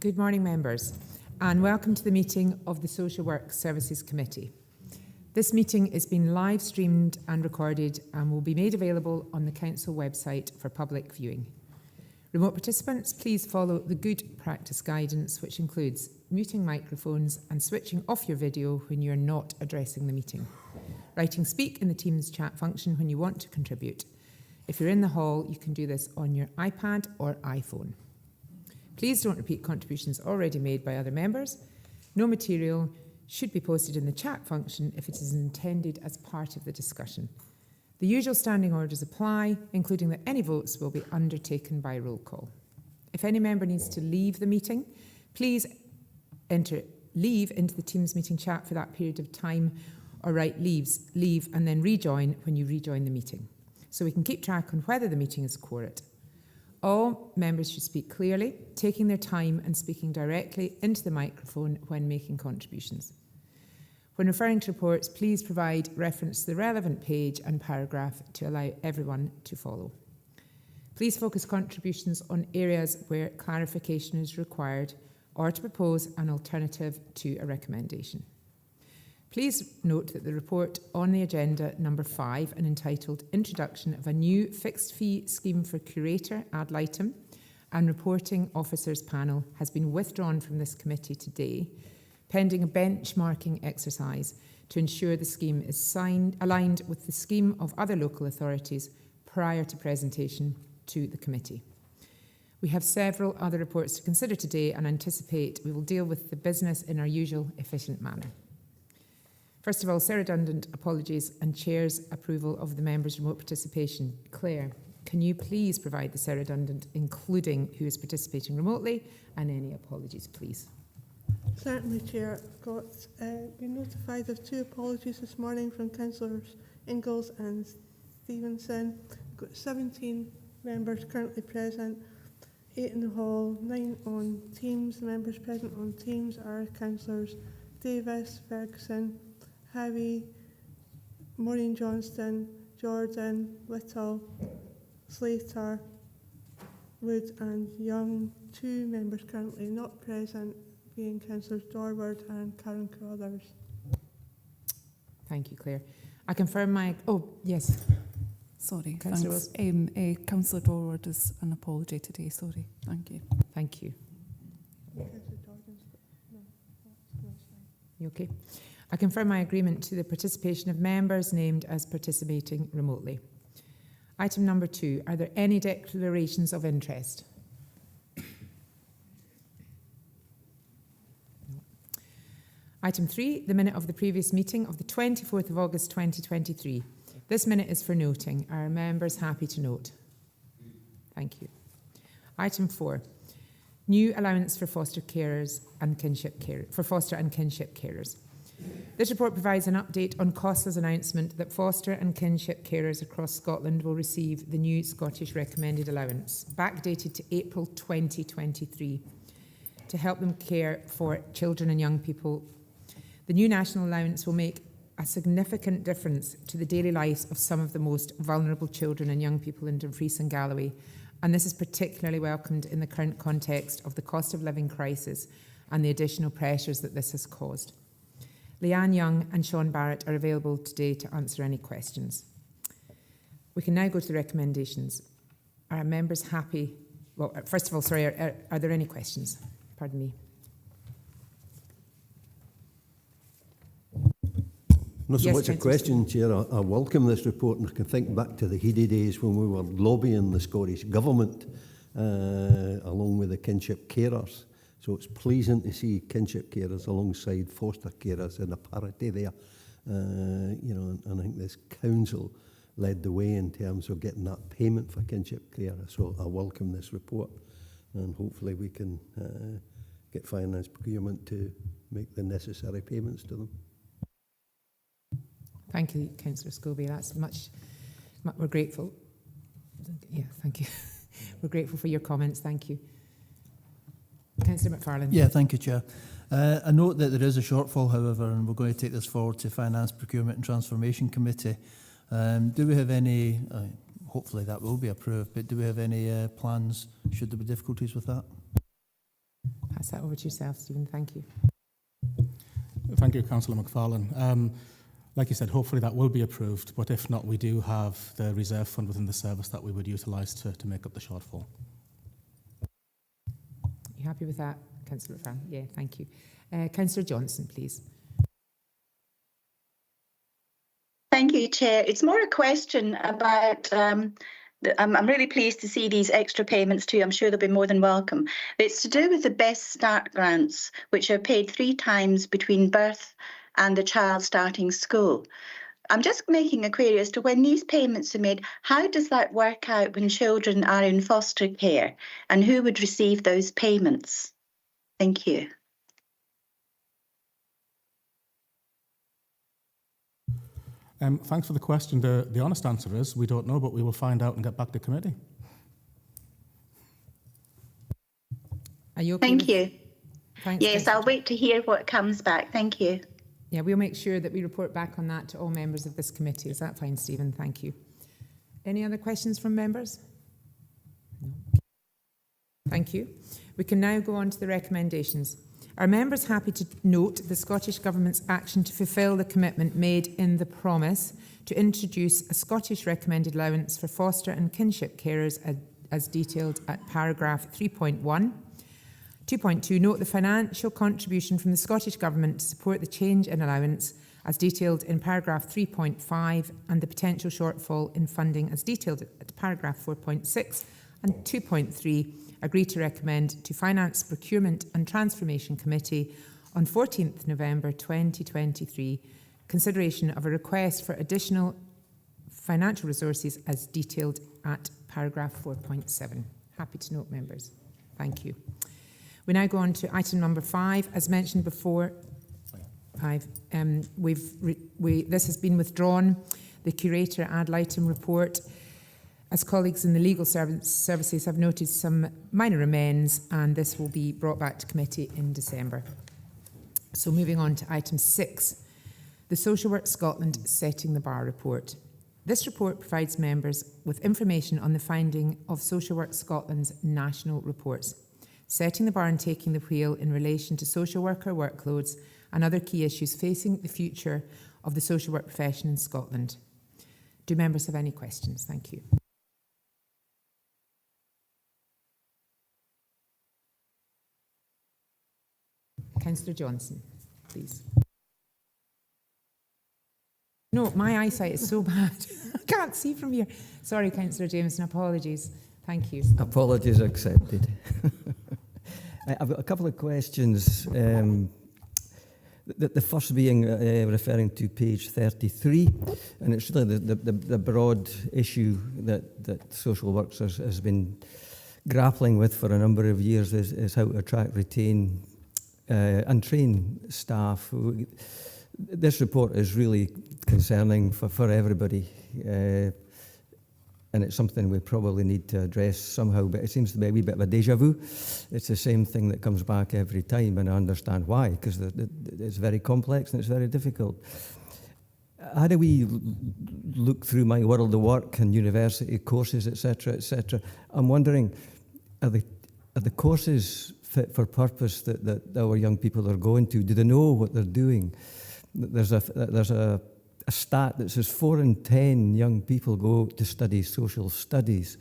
Good morning, members, and welcome to the meeting of the Social Work Services Committee. This meeting is being live streamed and recorded and will be made available on the Council website for public viewing. Remote participants, please follow the good practice guidance, which includes muting microphones and switching off your video when you are not addressing the meeting. Writing speak in the Teams chat function when you want to contribute. If you're in the hall, you can do this on your iPad or iPhone. Please don't repeat contributions already made by other members. No material should be posted in the chat function if it is intended as part of the discussion. The usual standing orders apply, including that any votes will be undertaken by roll call. If any member needs to leave the meeting, please enter leave into the Teams meeting chat for that period of time, or write leave and then rejoin when you rejoin the meeting, so we can keep track on whether the meeting is quorate. All members should speak clearly, taking their time and speaking directly into the microphone when making contributions. When referring to reports, please provide reference to the relevant page and paragraph to allow everyone to follow. Please focus contributions on areas where clarification is required or to propose an alternative to a recommendation. Please note that the report on the agenda number 5 and entitled Introduction of a New Fixed Fee Scheme for Curator ad litem and Reporting Officers Panel has been withdrawn from this committee today, pending a benchmarking exercise to ensure the scheme is aligned with the scheme of other local authorities prior to presentation to the committee. We have several other reports to consider today and anticipate we will deal with the business in our usual efficient manner. First of all, redundant apologies and Chair's approval of the members' remote participation. Claire, can you please provide the redundant, including who is participating remotely, and any apologies, please? Certainly, Chair. I've been notified of 2 apologies this morning from Councillors Ingalls and Stevenson. We've got 17 members currently present, 8 in the hall, 9 on Teams. The members present on Teams are Councillors Davis, Ferguson, Howie, Maureen Johnston, Jordan, Little, Slater, Wood and Young. 2 members currently not present, being Councillors Dorward and Karen Carruthers. Thank you, Claire. I confirm my... Oh, yes. Sorry, Councillor thanks. Councillor Dorward is an apology today, sorry. Thank you. Thank you. You okay? I confirm my agreement to the participation of members named as participating remotely. Item number 2. Are there any declarations of interest? No. Item 3. The minute of the previous meeting of the 24th of August 2023. This minute is for noting. Are members happy to note? Thank you. Item 4. New allowance for foster carers and kinship carers, for foster and kinship carers. This report provides an update on COSLA's announcement that foster and kinship carers across Scotland will receive the new Scottish recommended allowance, backdated to April 2023, to help them care for children and young people. The new national allowance will make a significant difference to the daily lives of some of the most vulnerable children and young people in Dumfries and Galloway, and this is particularly welcomed in the current context of the cost of living crisis and the additional pressures that this has caused. Leanne Young and Sean Barrett are available today to answer any questions. We can now go to the recommendations. Are members happy? Well, first of all, sorry, are there any questions? Pardon me. Not so Yes, much a question, Chair. I welcome this report, and I can think back to the heady days when we were lobbying the Scottish Government along with the kinship carers. So it's pleasing to see kinship carers alongside foster carers in a parity there. And I think this council led the way in terms of getting that payment for kinship carers. So I welcome this report, and hopefully we can get finance procurement to make the necessary payments to them. Thank you, Councillor Scobie. That's much, we're grateful. Yeah, thank you. We're grateful for your comments. Thank you. Councillor McFarlane. Yeah, thank you, Chair. I note that there is a shortfall, however, and we're going to take this forward to Finance, Procurement and Transformation Committee. Do we have any, hopefully that will be approved, but do we have any plans should there be difficulties with that? pass that over to yourself, Stephen. Thank you. Thank you, Councillor McFarlane. Like you said, hopefully that will be approved, but if not, we do have the reserve fund within the service that we would utilise to make up the shortfall. You happy with that, Councillor McFarlane? Yeah, thank you. Councillor Johnson, please. Thank you, Chair. It's more a question about, I'm really pleased to see these extra payments too. I'm sure they'll be more than welcome. It's to do with the Best Start grants, which are paid 3 times between birth and the child starting school. I'm just making a query as to when these payments are made, how does that work out when children are in foster care, and who would receive those payments? Thank you. Thanks for the question. The honest answer is we don't know, but we will find out and get back to committee. Are you okay? Thank you. Thanks, Yes, I'll wait to hear what comes back. Thank you. Yeah, we'll make sure that we report back on that to all members of this committee. Is that fine, Stephen? Thank you. Any other questions from members? No. Thank you. We can now go on to the recommendations. Are members happy to note the Scottish Government's action to fulfil the commitment made in the promise to introduce a Scottish recommended allowance for foster and kinship carers as detailed at paragraph 3.1? 2.2, note the financial contribution from the Scottish Government to support the change in allowance as detailed in paragraph 3.5 and the potential shortfall in funding as detailed at paragraph 4.6, and 2.3, agree to recommend to Finance, Procurement and Transformation Committee on 14th November 2023 consideration of a request for additional financial resources as detailed at paragraph 4.7. Happy to note, members. Thank you. We now go on to item number 5. As mentioned before, 5. This has been withdrawn. The curator ad litem report, as colleagues in the legal services have noted some minor amends, and this will be brought back to committee in December. So moving on to item 6, the Social Work Scotland Setting the Bar report. This report provides members with information on the finding of Social Work Scotland's national reports, setting the bar and taking the wheel in relation to social worker workloads and other key issues facing the future of the social work profession in Scotland. Do members have any questions? Thank you. Councillor Johnson, please. No, my eyesight is so bad. I can't see from here. Sorry, Councillor Jameson, apologies. Thank you. Apologies accepted. I've got a couple of questions. The first being referring to page 33, and it's really the broad issue that social work has been grappling with for a number of years is how to attract, retain and train staff. This report is really concerning for everybody. And it's something we probably need to address somehow, but it seems to be a wee bit of a deja vu. It's the same thing that comes back every time, and I understand why, because it's very complex and it's very difficult. How do we look through my world of work and university courses, etc., etc.? I'm wondering, are the courses fit for purpose that our young people are going to? Do they know what they're doing? There's a stat that says 4 in 10 young people go to study social studies,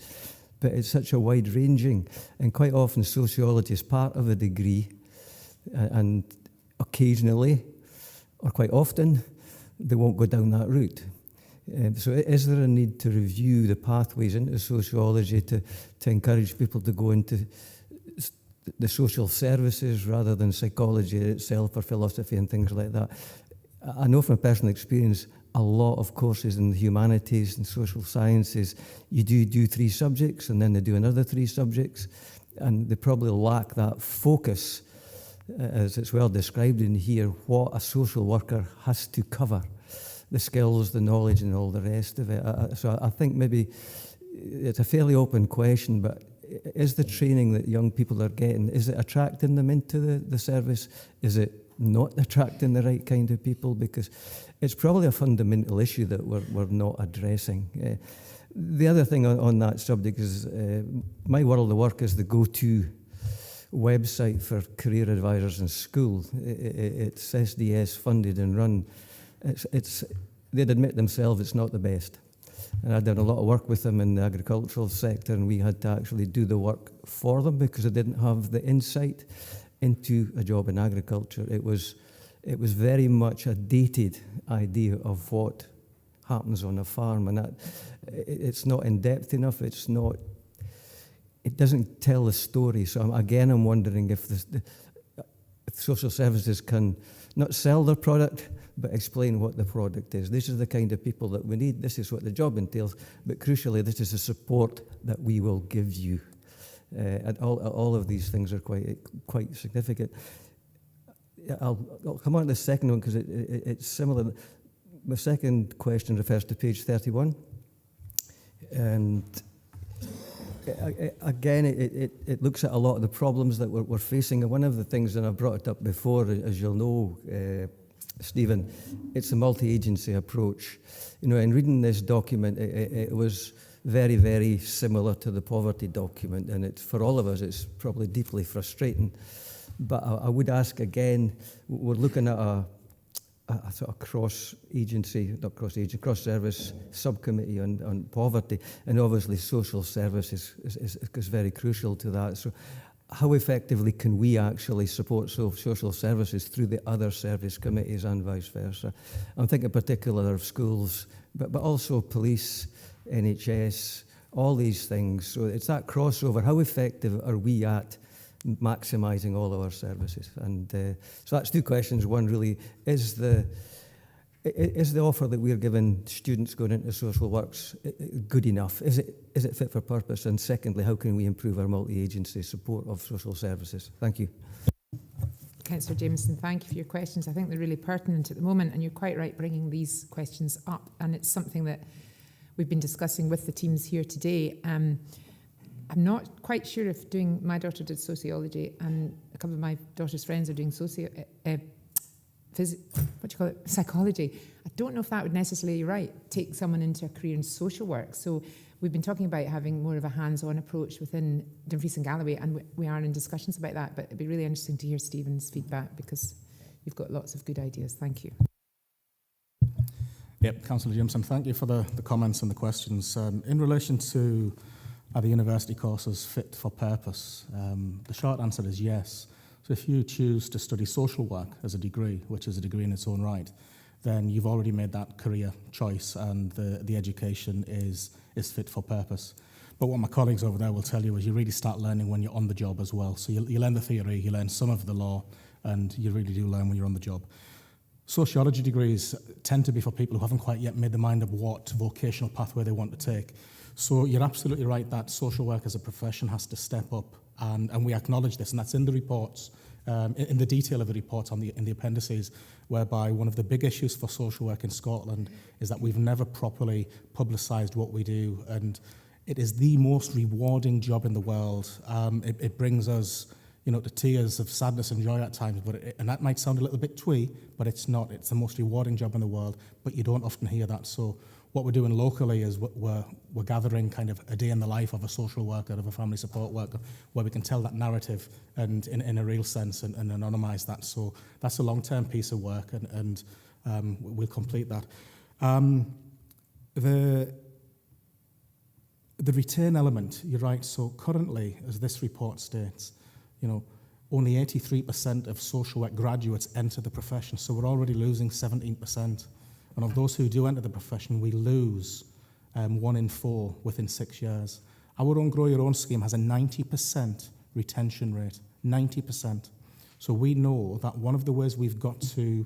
but it's such a wide-ranging, and quite often sociology is part of a degree, and occasionally, or quite often, they won't go down that route. So is there a need to review the pathways into sociology to encourage people to go into the social services rather than psychology itself or philosophy and things like that? I know from personal experience, a lot of courses in the humanities and social sciences, you do 3 subjects and then they do another 3 subjects, and they probably lack that focus, as it's well described in here, what a social worker has to cover, the skills, the knowledge and all the rest of it. So I think maybe it's a fairly open question, but is the training that young people are getting, is it attracting them into the service? Is it not attracting the right kind of people? Because it's probably a fundamental issue that we're not addressing. The other thing on that subject is my world of work is the go-to website for career advisors in school. It's SDS funded and run. They'd admit themselves it's not the best. And I'd done a lot of work with them in the agricultural sector, and we had to actually do the work for them because they didn't have the insight into a job in agriculture. It was very much a dated idea of what happens on a farm, and it's not in depth enough. It doesn't tell the story. So I'm wondering if social services can not sell their product, but explain what the product is. This is the kind of people that we need. This is what the job entails. But crucially, this is the support that we will give you. And all of these things are quite significant. I'll come on to the second one because it's similar. My second question refers to page 31. And again, it looks at a lot of the problems that we're facing. And one of the things, and I've brought it up before, as you'll know, Stephen, it's a multi-agency approach. You know, in reading this document, it was very, very similar to the poverty document, and for all of us, it's probably deeply frustrating. But I would ask again, we're looking at a sort of cross-service subcommittee on poverty, and obviously social services is very crucial to that. So how effectively can we actually support social services through the other service committees and vice versa? I'm thinking particularly of schools, but also police, NHS, all these things. So it's that crossover. How effective are we at maximising all of our services? And so that's two questions. One really, is the offer that we're giving students going into social works good enough? Is it fit for purpose? And secondly, how can we improve our multi-agency support of social services? Thank you. Councillor Jameson, thank you for your questions. I think they're really pertinent at the moment, and you're quite right bringing these questions up. And it's something that we've been discussing with the teams here today. I'm not quite sure if my daughter did sociology, and a couple of my daughter's friends are doing psychology. I don't know if that would necessarily take someone into a career in social work. So we've been talking about having more of a hands-on approach within Dumfries and Galloway, and we are in discussions about that. But it'd be really interesting to hear Stephen's feedback because you've got lots of good ideas. Thank you. Yep, Councillor Jameson, thank you for the comments and the questions. In relation to are the university courses fit for purpose, the short answer is yes. So if you choose to study social work as a degree, which is a degree in its own right, then you've already made that career choice and the education is fit for purpose. But what my colleagues over there will tell you is you really start learning when you're on the job as well. So you learn the theory, you learn some of the law, and you really do learn when you're on the job. Sociology degrees tend to be for people who haven't quite yet made their mind up what vocational pathway they want to take. So you're absolutely right that social work as a profession has to step up, and we acknowledge this, and that's in the reports, in the detail of the reports in the appendices, whereby one of the big issues for social work in Scotland is that we've never properly publicised what we do, and it is the most rewarding job in the world. It brings us, to tears of sadness and joy at times, and that might sound a little bit twee, but it's not. It's the most rewarding job in the world, but you don't often hear that. So what we're doing locally is we're gathering kind of a day in the life of a social worker, of a family support worker, where we can tell that narrative and in a real sense and anonymise that. So that's a long-term piece of work, and we'll complete that. The return element, you're right. So currently, as this report states, only 83% of social work graduates enter the profession. So we're already losing 17%. And of those who do enter the profession, we lose 1 in 4 within 6 years. Our own Grow Your Own scheme has a 90% retention rate, 90%. So we know that one of the ways we've got to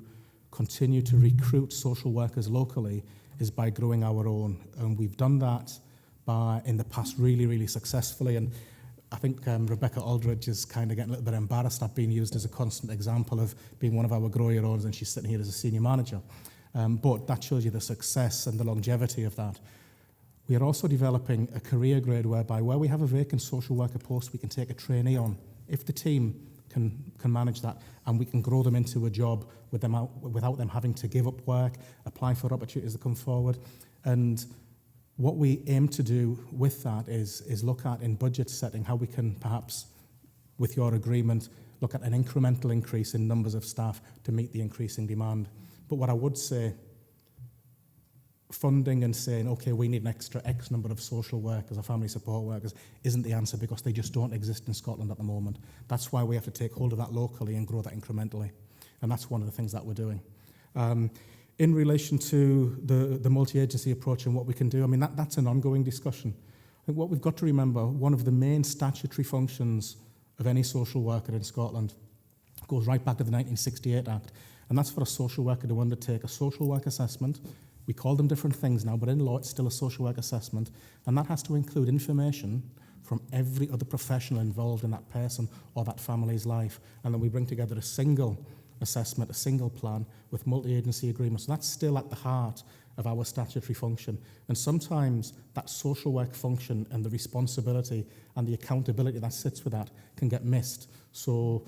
continue to recruit social workers locally is by growing our own. And we've done that in the past really, really successfully. And I think Rebecca Aldridge is kind of getting a little bit embarrassed at being used as a constant example of being one of our Grow Your Owns, and she's sitting here as a senior manager. But that shows you the success and the longevity of that. We are also developing a career grade where we have a vacant social worker post, we can take a trainee on if the team can manage that, and we can grow them into a job without them having to give up work, apply for opportunities that come forward. And what we aim to do with that is look at, in budget setting, how we can perhaps with your agreement, look at an incremental increase in numbers of staff to meet the increasing demand. But what I would say, funding and saying, okay, we need an extra X number of social workers or family support workers isn't the answer, because they just don't exist in Scotland at the moment. That's why we have to take hold of that locally and grow that incrementally. And that's one of the things that we're doing. In relation to the multi-agency approach and what we can do, I mean, that's an ongoing discussion. I think what we've got to remember, one of the main statutory functions of any social worker in Scotland goes right back to the 1968 Act, and that's for a social worker to undertake a social work assessment. We call them different things now, but in law it's still a social work assessment, and that has to include information from every other professional involved in that person or that family's life, and then we bring together a single assessment, a single plan with multi-agency agreements. So that's still at the heart of our statutory function. And sometimes that social work function and the responsibility and the accountability that sits with that can get missed. So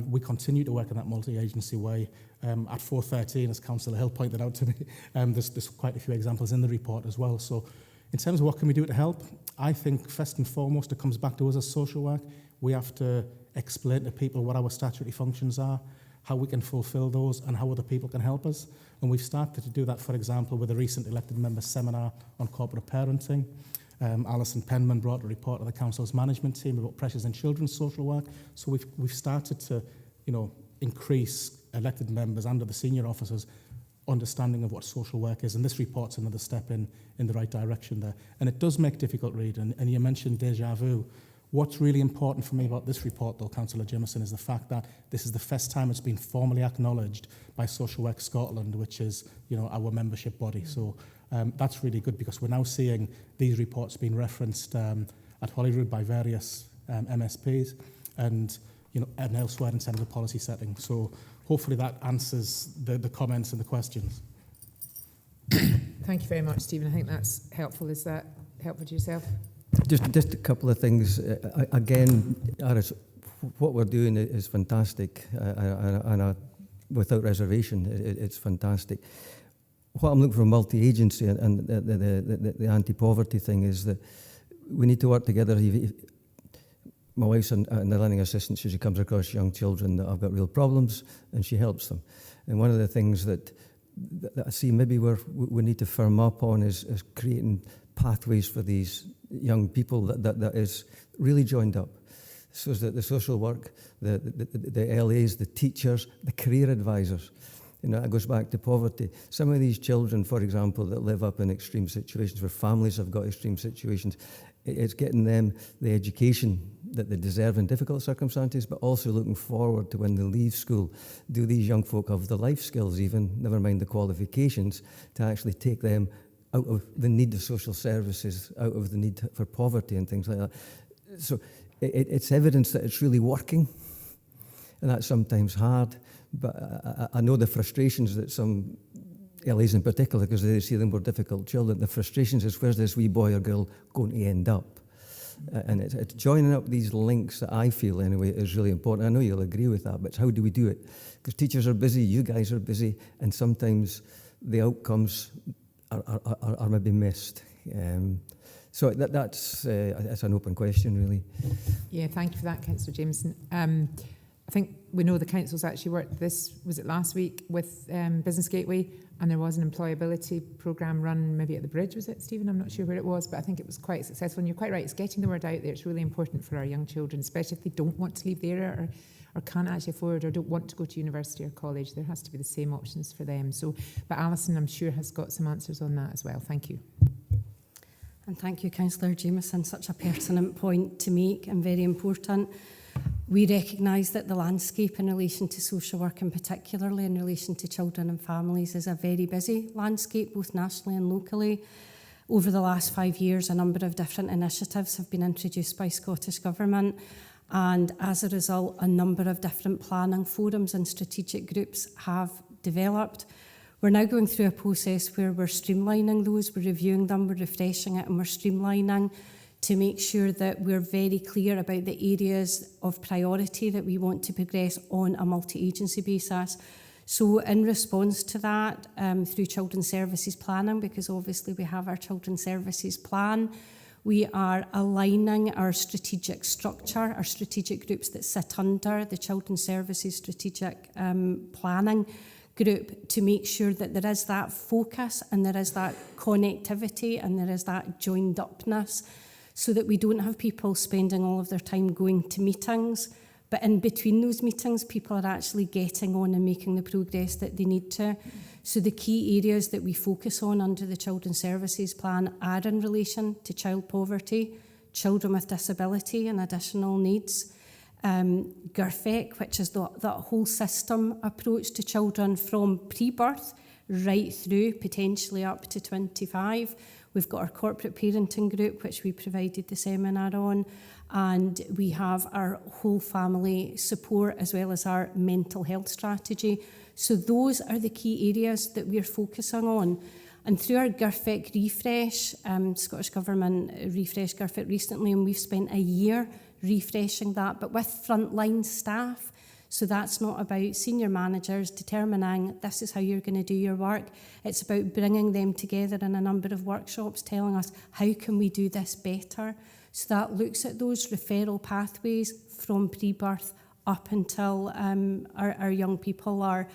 we continue to work in that multi-agency way. At 413, as Councillor Hill pointed out to me, there's quite a few examples in the report as well. So in terms of what can we do to help, I think first and foremost it comes back to us as social work. We have to explain to people what our statutory functions are, how we can fulfil those, and how other people can help us. And we've started to do that, for example, with a recent elected member seminar on corporate parenting. Alison Penman brought a report to the Council's management team about pressures in children's social work. So we've started to, increase elected members and the senior officers' understanding of what social work is. And this report's another step in the right direction there. And it does make difficult read. And you mentioned déjà vu. What's really important for me about this report, though, Councillor Jimison, is the fact that this is the first time it's been formally acknowledged by Social Work Scotland, which is, our membership body. So that's really good, because we're now seeing these reports being referenced at Holyrood by various MSPs and elsewhere in terms of policy setting. So hopefully that answers the comments and the questions. Thank you very much, Stephen. I think that's helpful. Is that helpful to yourself? Just a couple of things. Again, Aris, what we're doing is fantastic, and without reservation, it's fantastic. What I'm looking for multi-agency and the anti-poverty thing is that we need to work together. My wife's a learning assistant, so she comes across young children that have got real problems, and she helps them. And one of the things that I see maybe we need to firm up on is creating pathways for these young people that is really joined up. So that the social work, the LAs, the teachers, the career advisors, it goes back to poverty. Some of these children, for example, that live up in extreme situations, where families have got extreme situations, it's getting them the education that they deserve in difficult circumstances, but also looking forward to when they leave school. Do these young folk have the life skills even, never mind the qualifications, to actually take them out of the need of social services, out of the need for poverty and things like that. So it's evidence that it's really working, and that's sometimes hard. But I know the frustrations that some LAs in particular, because they see the more difficult children, the frustrations is, where's this wee boy or girl going to end up? And it's joining up these links that I feel, anyway, is really important. I know you'll agree with that, but it's how do we do it? Because teachers are busy, you guys are busy, and sometimes the outcomes are maybe missed. So that's an open question, really. Yeah, thank you for that, Councillor Jameson. I think we know the council's actually worked was it last week, with Business Gateway, and there was an employability programme run maybe at the bridge, was it, Stephen? I'm not sure where it was, but I think it was quite successful. And you're quite right, it's getting the word out there. It's really important for our young children, especially if they don't want to leave the area or can't actually afford or don't want to go to university or college. There has to be the same options for them. So, but Alison, I'm sure, has got some answers on that as well. Thank you. And thank you, Councillor Jameson. Such a pertinent point to make and very important. We recognise that the landscape in relation to social work, and particularly in relation to children and families, is a very busy landscape, both nationally and locally. Over the last 5 years, a number of different initiatives have been introduced by Scottish Government, and as a result, a number of different planning forums and strategic groups have developed. We're now going through a process where we're streamlining those, we're reviewing them, we're refreshing it, and we're streamlining to make sure that we're very clear about the areas of priority that we want to progress on a multi-agency basis. So in response to that, through Children's Services Planning, because obviously we have our Children's Services Plan, We are aligning our strategic structure, our strategic groups that sit under the Children's Services Strategic Planning Group, to make sure that there is that focus and there is that connectivity and there is that joined upness, so that we don't have people spending all of their time going to meetings, but in between those meetings, people are actually getting on and making the progress that they need to. So the key areas that we focus on under the Children's Services Plan are in relation to child poverty, children with disability and additional needs, GIRFEC, which is that whole system approach to children from pre-birth right through potentially up to 25. We've got our corporate parenting group, which we provided the seminar on, and we have our whole family support as well as our mental health strategy. So those are the key areas that we're focusing on. And through our GIRFEC refresh, Scottish Government refreshed GIRFEC recently, and we've spent a year refreshing that, but with frontline staff. So that's not about senior managers determining this is how you're going to do your work. It's about bringing them together in a number of workshops, telling us how can we do this better. So that looks at those referral pathways from pre-birth up until our young people are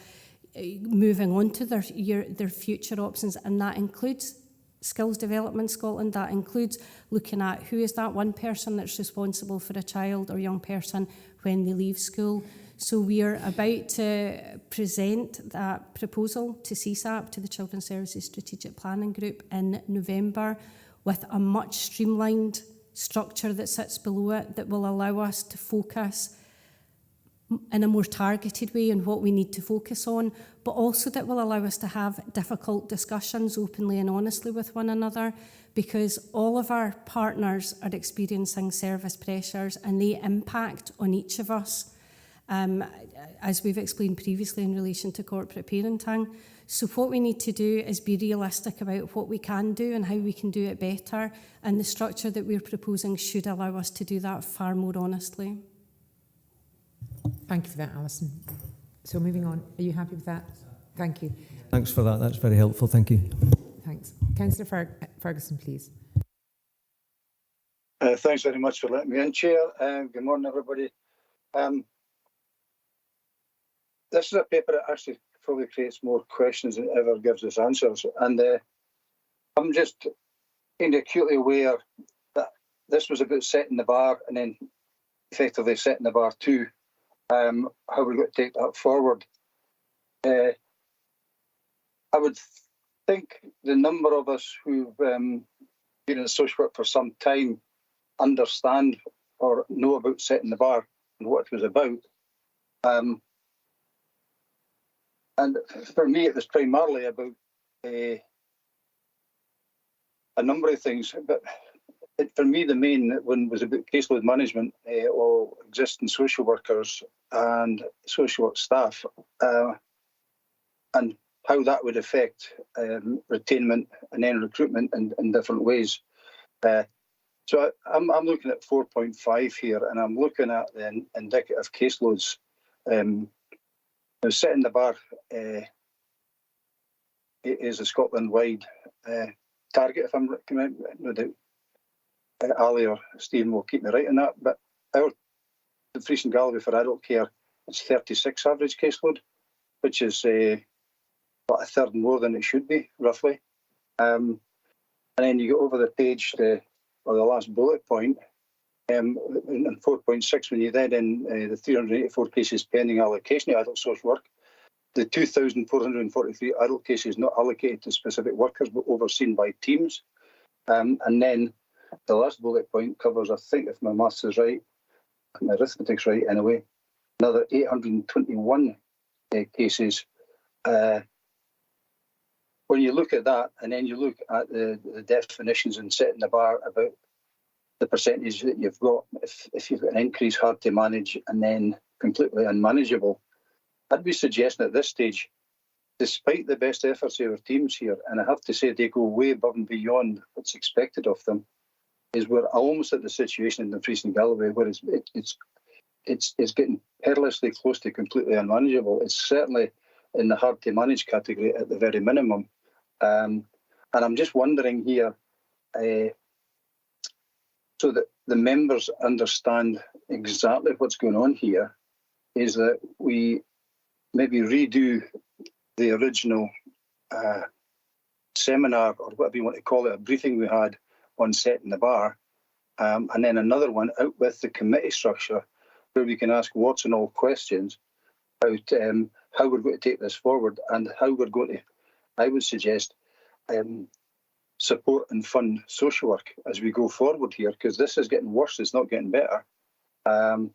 moving on to their future options, and that includes Skills Development Scotland. That includes looking at who is that one person that's responsible for a child or young person when they leave school. So we are about to present that proposal to CSAP, to the Children's Services Strategic Planning Group, in November, with a much streamlined structure that sits below it that will allow us to focus in a more targeted way on what we need to focus on, but also that will allow us to have difficult discussions openly and honestly with one another, because all of our partners are experiencing service pressures and they impact on each of us, as we've explained previously in relation to corporate parenting. So what we need to do is be realistic about what we can do and how we can do it better, and the structure that we're proposing should allow us to do that far more honestly. Thank you for that, Alison. So moving on, are you happy with that? Thank you. Thanks for that. That's very helpful. Thank you. Thanks. Councillor Ferguson, please. Thanks very much for letting me in, Chair. Good morning, everybody. This is a paper that actually probably creates more questions than it ever gives us answers. And I'm just kind of acutely aware that this was about setting the bar and then effectively setting the bar too. How we're going to take that forward. I would think the number of us who've been in social work for some time understand or know about setting the bar and what it was about. And for me, it was primarily about a number of things. But for me, the main one was about caseload management of existing social workers and social work staff, and how that would affect retainment and then recruitment in different ways. So I'm looking at 4.5 here, and I'm looking at the indicative caseloads. Setting the bar is a Scotland-wide target, if I'm right. No doubt Ali or Stephen will keep me right on that. But our Dumfries Galloway for adult care, it's 36 average caseload, which is about a third more than it should be, roughly. And then you go over the page, or the last bullet point, in 4.6, when you then in the 384 cases pending allocation of adult social work, the 2,443 adult cases not allocated to specific workers but overseen by teams. And then the last bullet point covers, I think, if my maths is right, my arithmetic's right anyway, another 821 cases. When you look at that, and then you look at the definitions and setting the bar about the percentage that you've got, if you've got an increase hard to manage and then completely unmanageable, I'd be suggesting at this stage, despite the best efforts of our teams here, and I have to say they go way above and beyond what's expected of them, is we're almost at the situation in Dumfries Galloway where it's getting perilously close to completely unmanageable. It's certainly in the hard to manage category at the very minimum. And I'm just wondering here, so that the members understand exactly what's going on here, is that we maybe redo the original seminar, or whatever you want to call it, a briefing we had on setting the bar, and then another one out with the committee structure where we can ask warts and all questions about how we're going to take this forward and how we're going to, I would suggest, support and fund social work as we go forward here, because this is getting worse, it's not getting better. And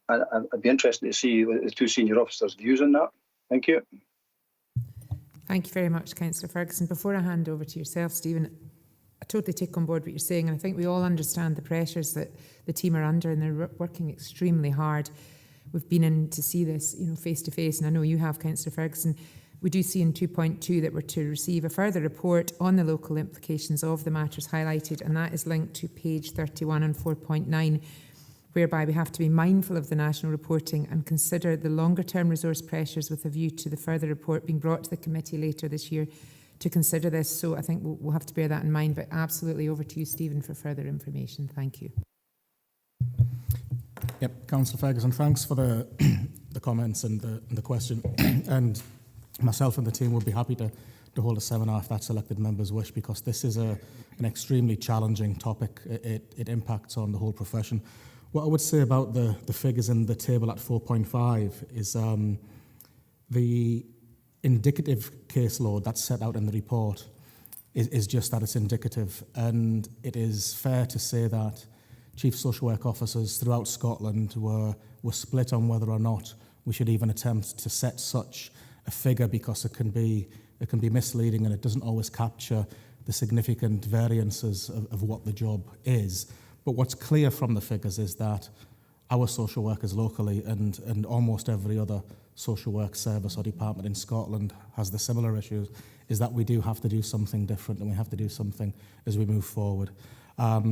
I'd be interested to see the two senior officers' views on that. Thank you. Thank you very much, Councillor Ferguson. Before I hand over to yourself, Stephen, I totally take on board what you're saying, and I think we all understand the pressures that the team are under, and they're working extremely hard. We've been in to see this, face to face, and I know you have, Councillor Ferguson. We do see in 2.2 that we're to receive a further report on the local implications of the matters highlighted, and that is linked to page 31 and 4.9, whereby we have to be mindful of the national reporting and consider the longer term resource pressures with a view to the further report being brought to the committee later this year to consider this. So I think we'll have to bear that in mind, but absolutely over to you, Stephen, for further information. Thank you. Yep, Councillor Ferguson, thanks for the comments and the question. And myself and the team will be happy to hold a seminar if that selected members wish, because this is an extremely challenging topic. It impacts on the whole profession. What I would say about the figures in the table at 4.5 is the indicative caseload that's set out in the report is just that it's indicative, and it is fair to say that chief social work officers throughout Scotland were split on whether or not we should even attempt to set such a figure, because it can be misleading and it doesn't always capture the significant variances of what the job is. But what's clear from the figures is that our social workers locally and almost every other social work service or department in Scotland has the similar issues, is that we do have to do something different, and we have to do something as we move forward.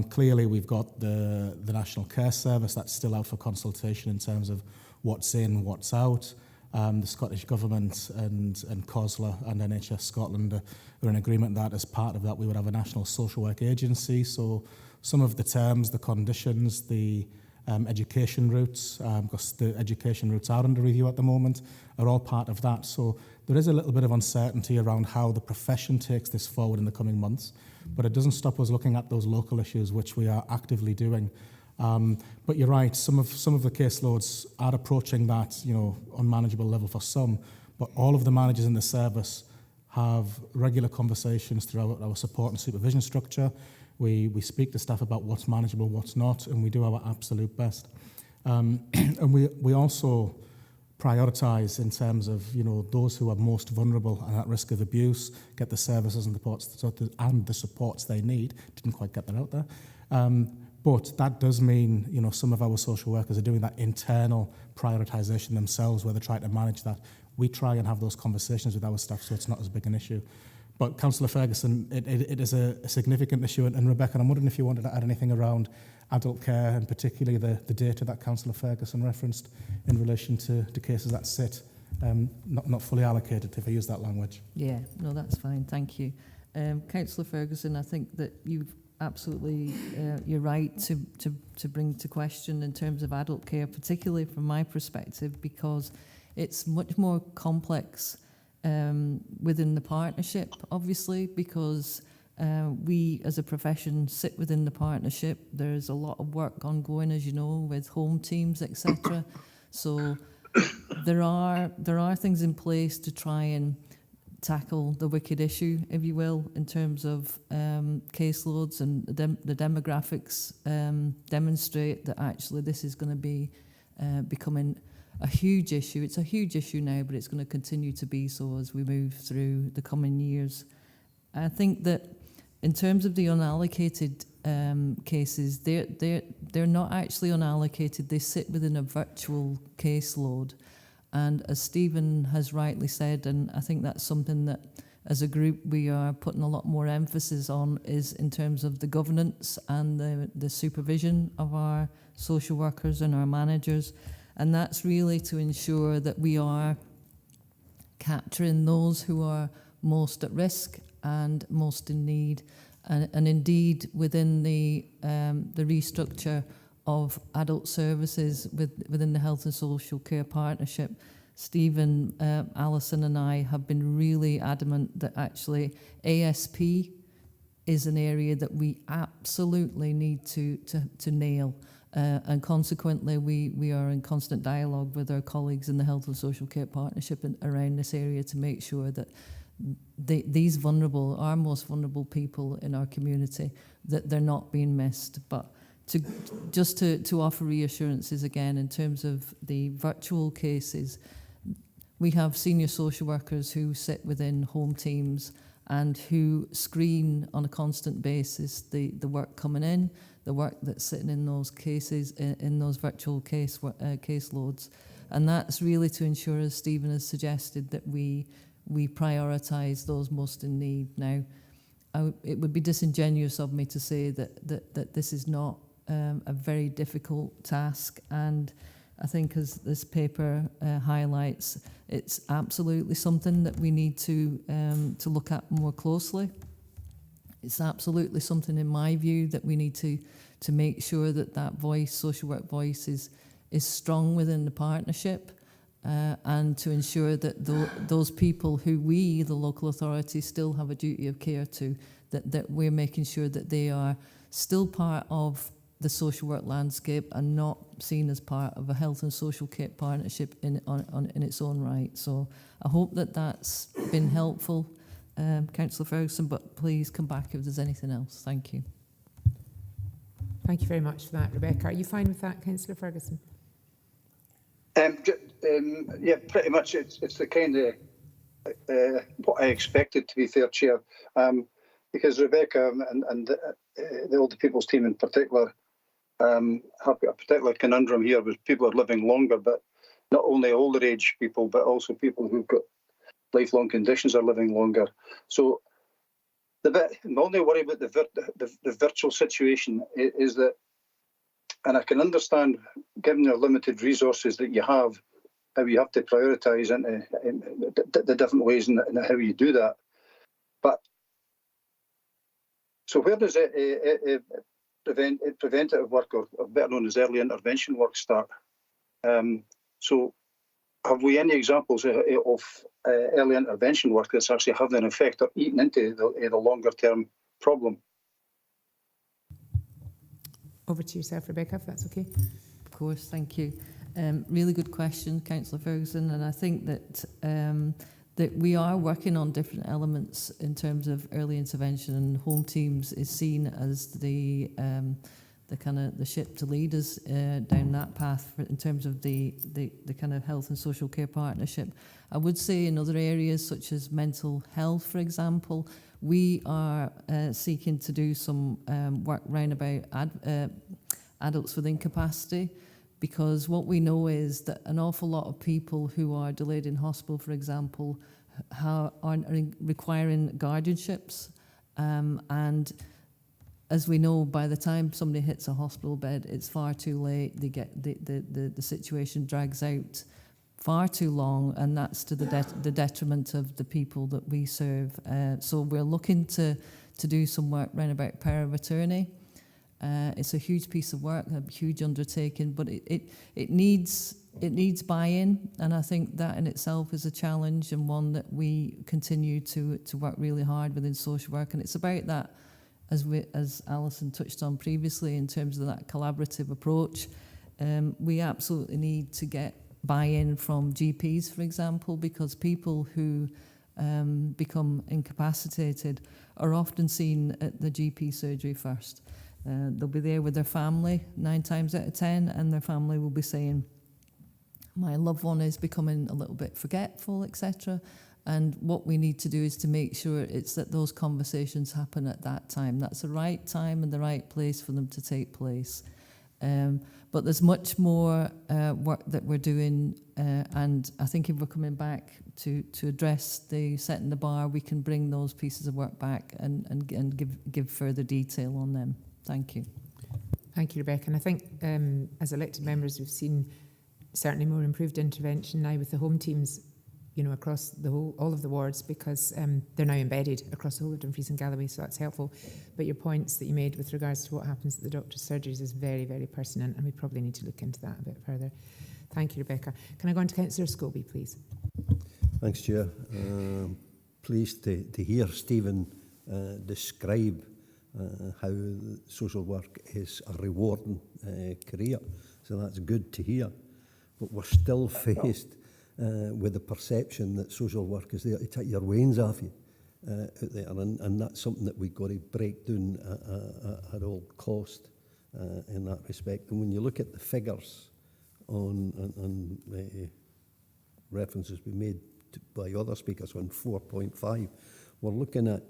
Clearly, we've got the National Care Service that's still out for consultation in terms of what's in, what's out. The Scottish Government and COSLA and NHS Scotland are in agreement that as part of that we would have a national social work agency. So some of the terms, the conditions, the education routes, because the education routes are under review at the moment, are all part of that. So there is a little bit of uncertainty around how the profession takes this forward in the coming months, but it doesn't stop us looking at those local issues, which we are actively doing. But you're right, some of the caseloads are approaching that unmanageable level for some, but all of the managers in the service have regular conversations throughout our support and supervision structure. We speak to staff about what's manageable, what's not, and we do our absolute best. And we also prioritise in terms of those who are most vulnerable and at risk of abuse, get the services and the supports they need. Didn't quite get that out there. But that does mean, some of our social workers are doing that internal prioritisation themselves, where they're trying to manage that. We try and have those conversations with our staff so it's not as big an issue. But Councillor Ferguson, it is a significant issue. And Rebecca, I'm wondering if you wanted to add anything around adult care, and particularly the data that Councillor Ferguson referenced in relation to cases that sit not fully allocated, if I use that language. Yeah, no, that's fine. Thank you. Councillor Ferguson, I think that you've absolutely, you're right to bring to question in terms of adult care, particularly from my perspective, because it's much more complex within the partnership, obviously, because we as a profession sit within the partnership. There's a lot of work ongoing, as you know, with home teams, etc. So there are things in place to try and tackle the wicked issue, if you will, in terms of caseloads, and the demographics demonstrate that actually this is going to be becoming a huge issue. It's a huge issue now, but it's going to continue to be so as we move through the coming years. I think that in terms of the unallocated cases, they're not actually unallocated. They sit within a virtual caseload. And as Stephen has rightly said, and I think that's something that as a group we are putting a lot more emphasis on, is in terms of the governance and the supervision of our social workers and our managers. And that's really to ensure that we are capturing those who are most at risk and most in need. And indeed, within the restructure of adult services within the Health and Social Care Partnership, Stephen, Alison and I have been really adamant that actually ASP is an area that we absolutely need to nail. And consequently, we are in constant dialogue with our colleagues in the Health and Social Care Partnership around this area to make sure that these our most vulnerable people in our community, that they're not being missed. But to offer reassurances again in terms of the virtual cases, we have senior social workers who sit within home teams and who screen on a constant basis the work coming in, the work that's sitting in those cases, in those virtual caseloads. And that's really to ensure, as Stephen has suggested, that we prioritise those most in need. Now, it would be disingenuous of me to say that this is not a very difficult task, and I think, as this paper highlights, it's absolutely something that we need to look at more closely. It's absolutely something, in my view, that we need to make sure that voice, social work voice, is strong within the partnership, and to ensure that those people who we, the local authorities, still have a duty of care to, that we're making sure that they are still part of the social work landscape and not seen as part of a health and social care partnership in its own right. So I hope that's been helpful, Councillor Ferguson, but please come back if there's anything else. Thank you. Thank you very much for that, Rebecca. Are you fine with that, Councillor Ferguson? Yeah, pretty much. It's the kind of what I expected, to be fair, Chair, because Rebecca and the Older People's team in particular have got a particular conundrum here with people are living longer, but not only older age people, but also people who've got lifelong conditions are living longer. So the only worry about the virtual situation is that, and I can understand, given the limited resources that you have, how you have to prioritise the different ways and how you do that. But so where does preventative work, or better known as early intervention work, start? So have we any examples of early intervention work that's actually having an effect or eating into the longer term problem? Over to yourself, Rebecca, if that's okay. Of course, thank you. Really good question, Councillor Ferguson, and I think that we are working on different elements in terms of early intervention, and home teams is seen as the kind of the ship to lead us down that path in terms of the kind of health and social care partnership. I would say in other areas such as mental health, for example, we are seeking to do some work round about adults with incapacity, because what we know is that an awful lot of people who are delayed in hospital, for example, are requiring guardianships, and as we know, by the time somebody hits a hospital bed, it's far too late. They get the situation drags out far too long, and that's to the detriment of the people that we serve. So we're looking to do some work round about power of attorney. It's a huge piece of work, a huge undertaking, but it needs buy-in, and I think that in itself is a challenge, and one that we continue to work really hard within social work. And it's about that, as Alison touched on previously, in terms of that collaborative approach. We absolutely need to get buy-in from GPs, for example, because people who become incapacitated are often seen at the GP surgery first. They'll be there with their family 9 times out of 10, and their family will be saying, my loved one is becoming a little bit forgetful, etc. And what we need to do is to make sure it's that those conversations happen at that time. That's the right time and the right place for them to take place. But there's much more work that we're doing, and I think if we're coming back to address the setting the bar, we can bring those pieces of work back and give further detail on them. Thank you. Thank you, Rebecca. And I think as elected members, we've seen certainly more improved intervention now with the home teams across the whole, all of the wards, because they're now embedded across the whole of Dumfries and Galloway, so that's helpful. But your points that you made with regards to what happens at the doctor's surgeries is very, very pertinent, and we probably need to look into that a bit further. Thank you, Rebecca. Can I go on to Councillor Scobie, please? Thanks, Chair. Pleased to hear Stephen describe how social work is a rewarding career. So that's good to hear. But we're still faced with the perception that social work is there to take your wains off you out there. And that's something that we've got to break down at all cost in that respect. And when you look at the figures on references we made by other speakers on 4.5, we're looking at,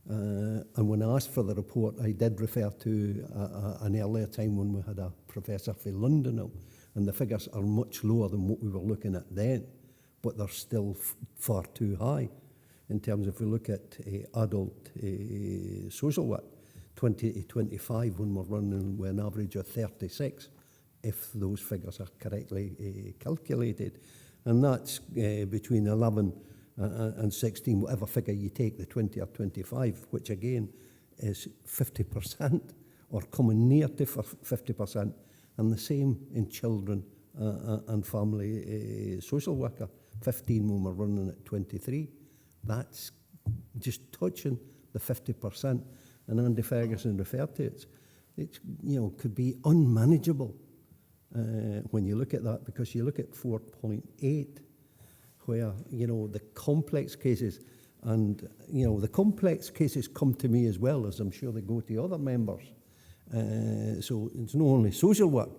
and when I asked for the report, I did refer to an earlier time when we had a professor from London, and the figures are much lower than what we were looking at then, but they're still far too high. In terms of, if we look at adult social work, 20 to 25, when we're running with an average of 36, if those figures are correctly calculated. And that's between 11 and 16, whatever figure you take, the 20 or 25, which again is 50%, or coming near to 50%. And the same in children and family social worker, 15 when we're running at 23. That's just touching the 50%. And Andy Ferguson referred to it. It could be unmanageable when you look at that, because you look at 4.8, where, the complex cases, and, the complex cases come to me as well, as I'm sure they go to other members. So it's not only social work,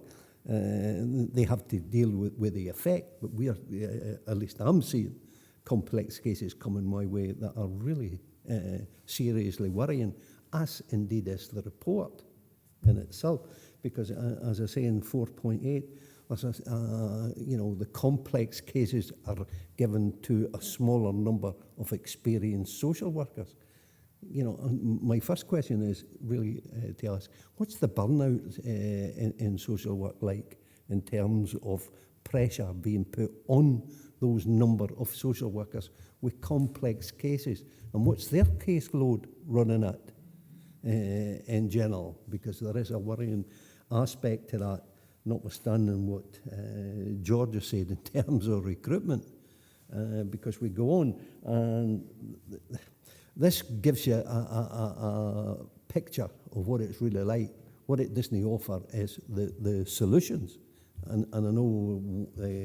they have to deal with the effect, but we are, at least I'm seeing complex cases coming my way that are really seriously worrying, as indeed is the report in itself. Because as I say in 4.8, the complex cases are given to a smaller number of experienced social workers. My first question is really to ask, what's the burnout in social work like, in terms of pressure being put on those number of social workers with complex cases, and what's their caseload running at in general? Because there is a worrying aspect to that, notwithstanding what George has said in terms of recruitment, because we go on, and this gives you a picture of what it's really like. What it doesn't offer is the solutions. And I know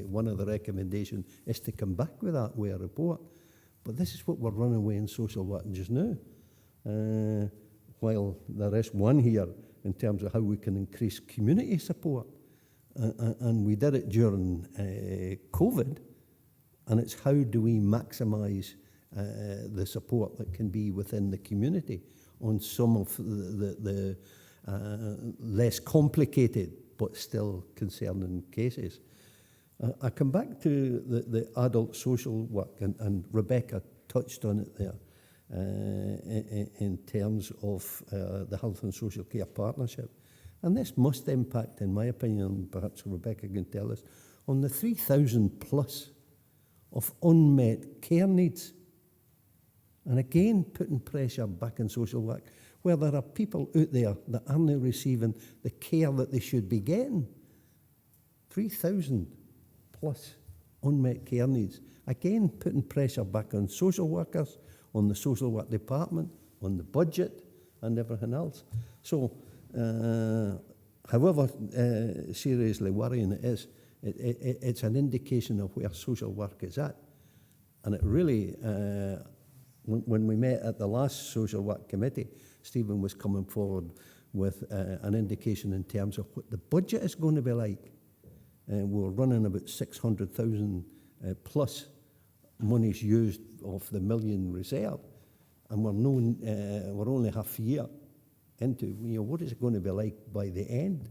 one of the recommendations is to come back with that with a report. But this is what we're running away in social work just now. While there is one here in terms of how we can increase community support. And we did it during COVID. And it's how do we maximise the support that can be within the community on some of the less complicated but still concerning cases. I come back to the adult social work, and Rebecca touched on it there in terms of the Health and Social Care Partnership. And this must impact, in my opinion, perhaps Rebecca can tell us, on the 3,000 plus of unmet care needs. And again, putting pressure back in social work, where there are people out there that aren't receiving the care that they should be getting. 3,000 plus unmet care needs. Again, putting pressure back on social workers, on the social work department, on the budget, and everything else. So, however seriously worrying it is, it's an indication of where social work is at. And it really, when we met at the last social work committee, Stephen was coming forward with an indication in terms of what the budget is going to be like. We're running about 600,000 plus monies used of the million reserve, and we're only half a year into, what is it going to be like by the end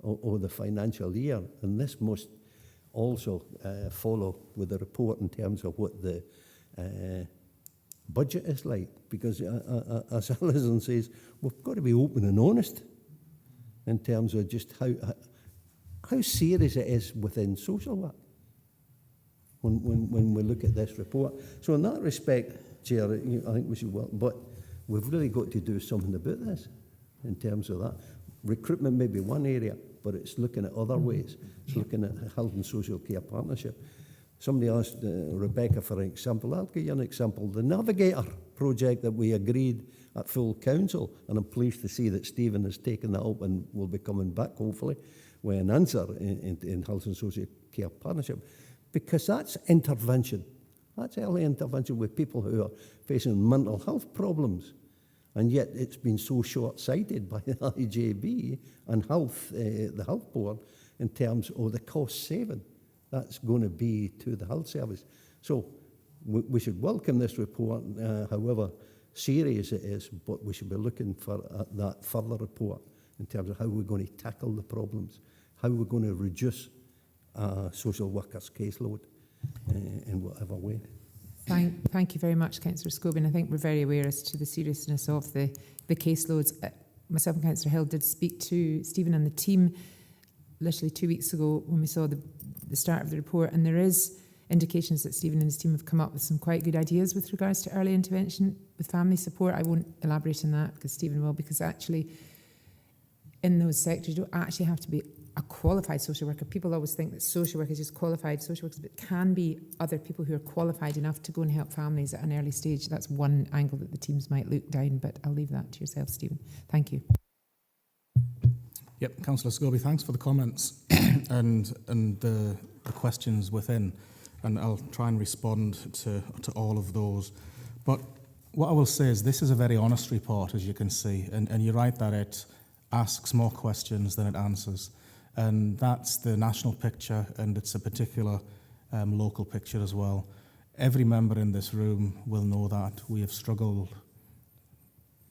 of the financial year? And this must also follow with the report in terms of what the budget is like, because as Alison says, we've got to be open and honest in terms of just how serious it is within social work. when we look at this report. So in that respect, Chair, I think we should work, but we've really got to do something about this in terms of that. Recruitment may be one area, but it's looking at other ways. It's looking at health and social care partnership. Somebody asked Rebecca for an example. I'll give you an example. The Navigator project that we agreed at full council, and I'm pleased to see that Stephen has taken that up and will be coming back, hopefully, with an answer in health and social care partnership, because that's intervention. That's early intervention with people who are facing mental health problems. And yet it's been so short-sighted by the IJB and health, the health board, in terms of the cost saving that's going to be to the health service. So we should welcome this report, however serious it is, but we should be looking for that further report in terms of how we're going to tackle the problems, how we're going to reduce social workers' caseload in whatever way. Thank you very much, Councillor Scobie. I think we're very aware as to the seriousness of the caseloads. Myself and Councillor Hill did speak to Stephen and the team literally 2 weeks ago when we saw the start of the report, and there is indications that Stephen and his team have come up with some quite good ideas with regards to early intervention with family support. I won't elaborate on that because Stephen will, because actually in those sectors you don't actually have to be a qualified social worker. People always think that social work is just qualified social workers, but it can be other people who are qualified enough to go and help families at an early stage. That's one angle that the teams might look down, but I'll leave that to yourself, Stephen. Thank you. Yep, Councillor Scobie, thanks for the comments and the questions within, and I'll try and respond to all of those. But what I will say is this is a very honest report, as you can see, and you're right that it asks more questions than it answers. And that's the national picture, and it's a particular local picture as well. Every member in this room will know that we have struggled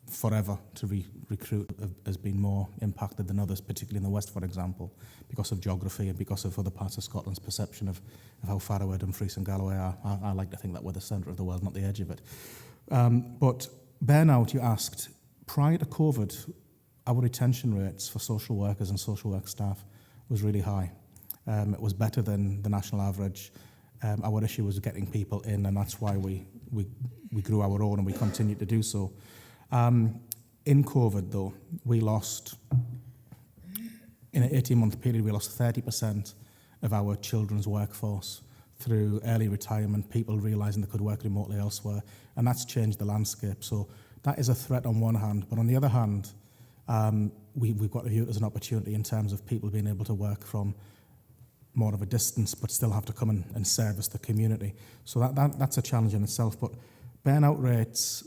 forever to recruit has been more impacted than others, particularly in the West, for example, because of geography and because of other parts of Scotland's perception of how far away Dumfries and Galloway are. I like to think that we're the centre of the world, not the edge of it. But burnout, you asked, prior to COVID, our retention rates for social workers and social work staff was really high. It was better than the national average. Our issue was getting people in, and that's why we grew our own, and we continue to do so. In COVID, though, we lost, in an 18-month period, we lost 30% of our children's workforce through early retirement, people realising they could work remotely elsewhere, and that's changed the landscape. So that is a threat on one hand, but on the other hand, we've got to view it as an opportunity in terms of people being able to work from more of a distance but still have to come and service the community. So that's a challenge in itself. But burnout rates,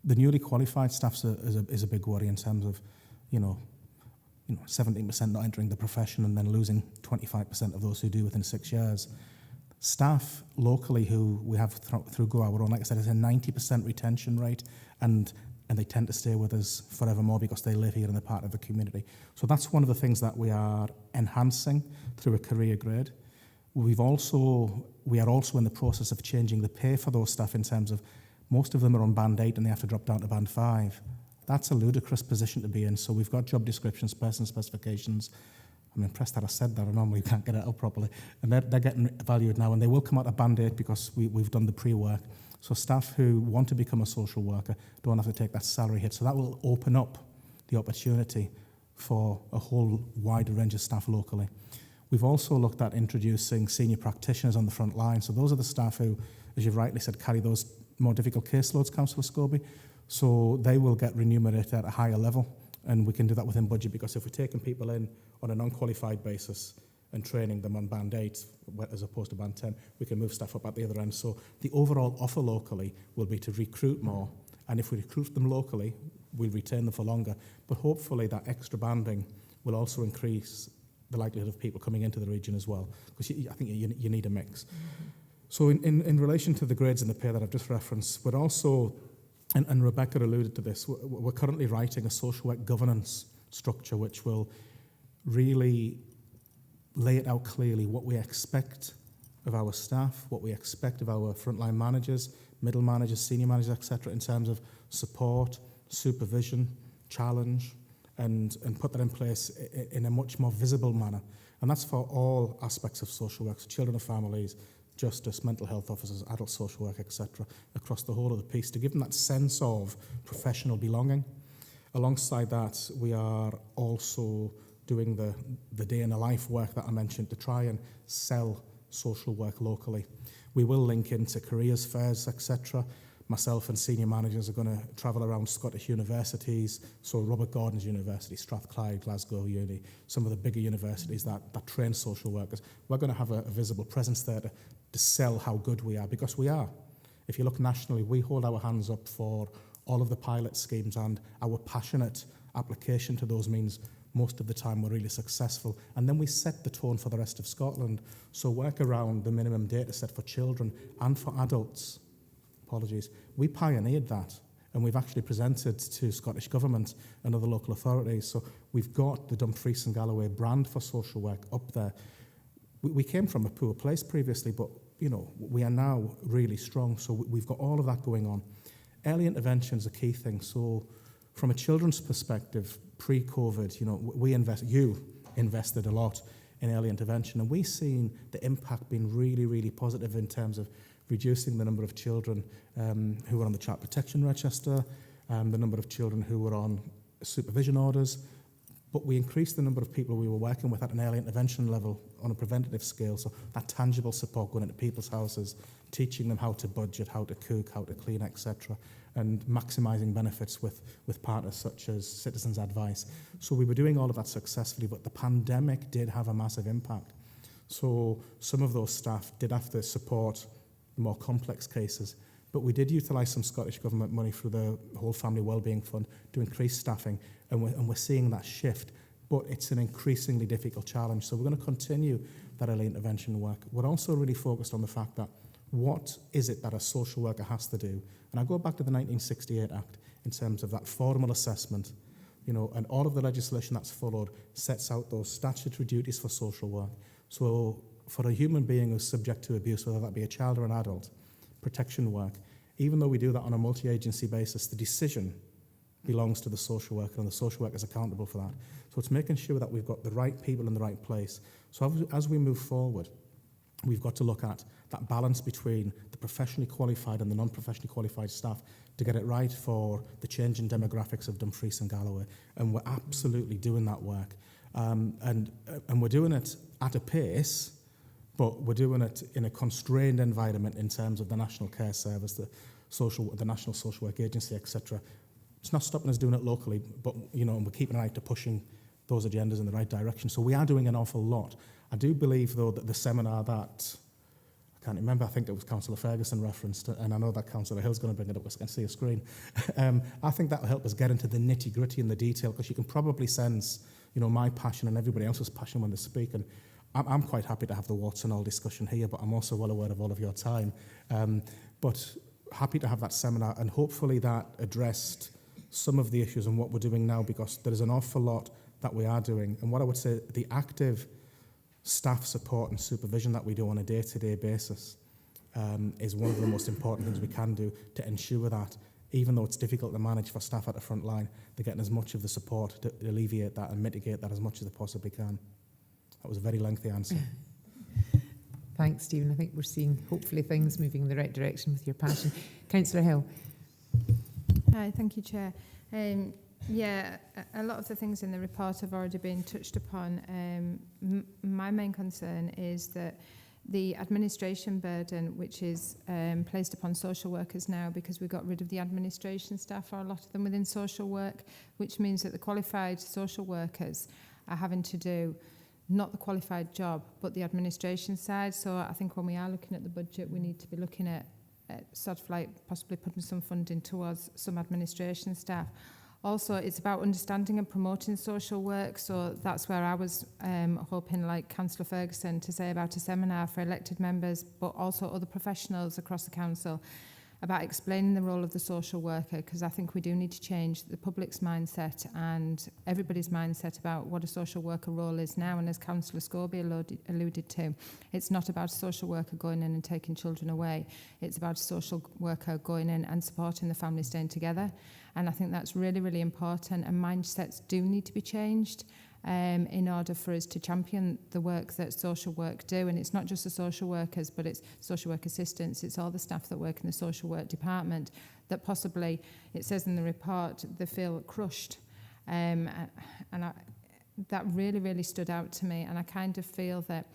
the newly qualified staff is a big worry in terms of, 17% not entering the profession and then losing 25% of those who do within 6 years. Staff locally who we have through Go Our Own, like I said, is a 90% retention rate, and they tend to stay with us forevermore because they live here and they're part of the community. So that's one of the things that we are enhancing through a career grade. We are also in the process of changing the pay for those staff in terms of most of them are on band 8 and they have to drop down to band 5. That's a ludicrous position to be in. So we've got job descriptions, person specifications. I'm impressed that I said that. I normally can't get it out properly. And they're getting valued now, and they will come out of band 8 because we've done the pre-work. So staff who want to become a social worker don't have to take that salary hit. So that will open up the opportunity for a whole wide range of staff locally. We've also looked at introducing senior practitioners on the front line. So those are the staff who, as you've rightly said, carry those more difficult caseloads, Councillor Scobie. So they will get remunerated at a higher level, and we can do that within budget, because if we're taking people in on a non-qualified basis and training them on band 8 as opposed to band 10, we can move staff up at the other end. So the overall offer locally will be to recruit more, and if we recruit them locally, we'll retain them for longer. But hopefully that extra banding will also increase the likelihood of people coming into the region as well, because I think you need a mix. Mm-hmm. So in relation to the grades and the pay that I've just referenced, we're also, and Rebecca alluded to this, we're currently writing a social work governance structure which will really lay it out clearly what we expect of our staff, what we expect of our frontline managers, middle managers, senior managers, etc., in terms of support, supervision, challenge, and put that in place in a much more visible manner. And that's for all aspects of social work, so children and families, justice, mental health officers, adult social work, etc., across the whole of the piece, to give them that sense of professional belonging. Alongside that, we are also doing the day in the life work that I mentioned to try and sell social work locally. We will link into careers fairs, etc. Myself and senior managers are going to travel around Scottish universities, so Robert Gordon's University, Strathclyde, Glasgow Uni, some of the bigger universities that train social workers. We're going to have a visible presence there to sell how good we are, because we are. If you look nationally, we hold our hands up for all of the pilot schemes, and our passionate application to those means most of the time we're really successful. And then we set the tone for the rest of Scotland. So work around the minimum data set for children and for adults. We pioneered that, and we've actually presented to Scottish Government and other local authorities. So we've got the Dumfries Galloway brand for social work up there. We came from a poor place previously, but we are now really strong. So we've got all of that going on. Early intervention is a key thing. So from a children's perspective, pre-COVID, you invested a lot in early intervention, and we've seen the impact being really, really positive in terms of reducing the number of children who were on the child protection register, the number of children who were on supervision orders, but we increased the number of people we were working with at an early intervention level on a preventative scale, so that tangible support going into people's houses, teaching them how to budget, how to cook, how to clean, etc., and maximising benefits with partners such as Citizens Advice. So we were doing all of that successfully, but the pandemic did have a massive impact. So some of those staff did have to support more complex cases, but we did utilise some Scottish Government money through the Whole Family Wellbeing Fund to increase staffing, and we're seeing that shift, but it's an increasingly difficult challenge. So we're going to continue that early intervention work. We're also really focused on the fact that what is it that a social worker has to do? And I go back to the 1968 Act in terms of that formal assessment, and all of the legislation that's followed sets out those statutory duties for social work. So for a human being who's subject to abuse, whether that be a child or an adult, protection work, even though we do that on a multi-agency basis, the decision belongs to the social worker, and the social worker is accountable for that. So it's making sure that we've got the right people in the right place. So as we move forward, we've got to look at that balance between the professionally qualified and the non-professionally qualified staff to get it right for the changing demographics of Dumfries and Galloway. And we're absolutely doing that work. And we're doing it at a pace, but we're doing it in a constrained environment in terms of the National Care Service, the National Social Work Agency, etc. It's not stopping us doing it locally, but and we're keeping an eye to pushing those agendas in the right direction. So we are doing an awful lot. I do believe, though, that the seminar that I can't remember, I think it was Councillor Ferguson referenced, and I know that Councillor Hill's going to bring it up, I can see a screen. I think that will help us get into the nitty-gritty and the detail, because you can probably sense, my passion and everybody else's passion when they speak. And I'm quite happy to have the warts and all discussion here, but I'm also well aware of all of your time. But happy to have that seminar, and hopefully that addressed some of the issues and what we're doing now, because there is an awful lot that we are doing. And what I would say, the active staff support and supervision that we do on a day-to-day basis is one of the most important things we can do to ensure that, even though it's difficult to manage for staff at the front line, they're getting as much of the support to alleviate that and mitigate that as much as they possibly can. That was a very lengthy answer. Thanks, Stephen. I think we're seeing, hopefully, things moving in the right direction with your passion. Councillor Hill. Hi, thank you, Chair. A lot of the things in the report have already been touched upon. My main concern is that the administration burden, which is placed upon social workers now, because we got rid of the administration staff, or a lot of them within social work, which means that the qualified social workers are having to do not the qualified job, but the administration side. So I think when we are looking at the budget, we need to be looking at sort of like possibly putting some funding towards some administration staff. Also, it's about understanding and promoting social work. So that's where I was hoping, like Councillor Ferguson, to say about a seminar for elected members, but also other professionals across the council, about explaining the role of the social worker, because I think we do need to change the public's mindset and everybody's mindset about what a social worker role is now. And as Councillor Scobie alluded to, it's not about a social worker going in and taking children away. It's about a social worker going in and supporting the family staying together. And I think that's really, really important, and mindsets do need to be changed. in order for us to champion the work that social work do. And it's not just the social workers, but it's social work assistants, it's all the staff that work in the social work department that possibly, it says in the report, they feel crushed. That really, really stood out to me. And I kind of feel that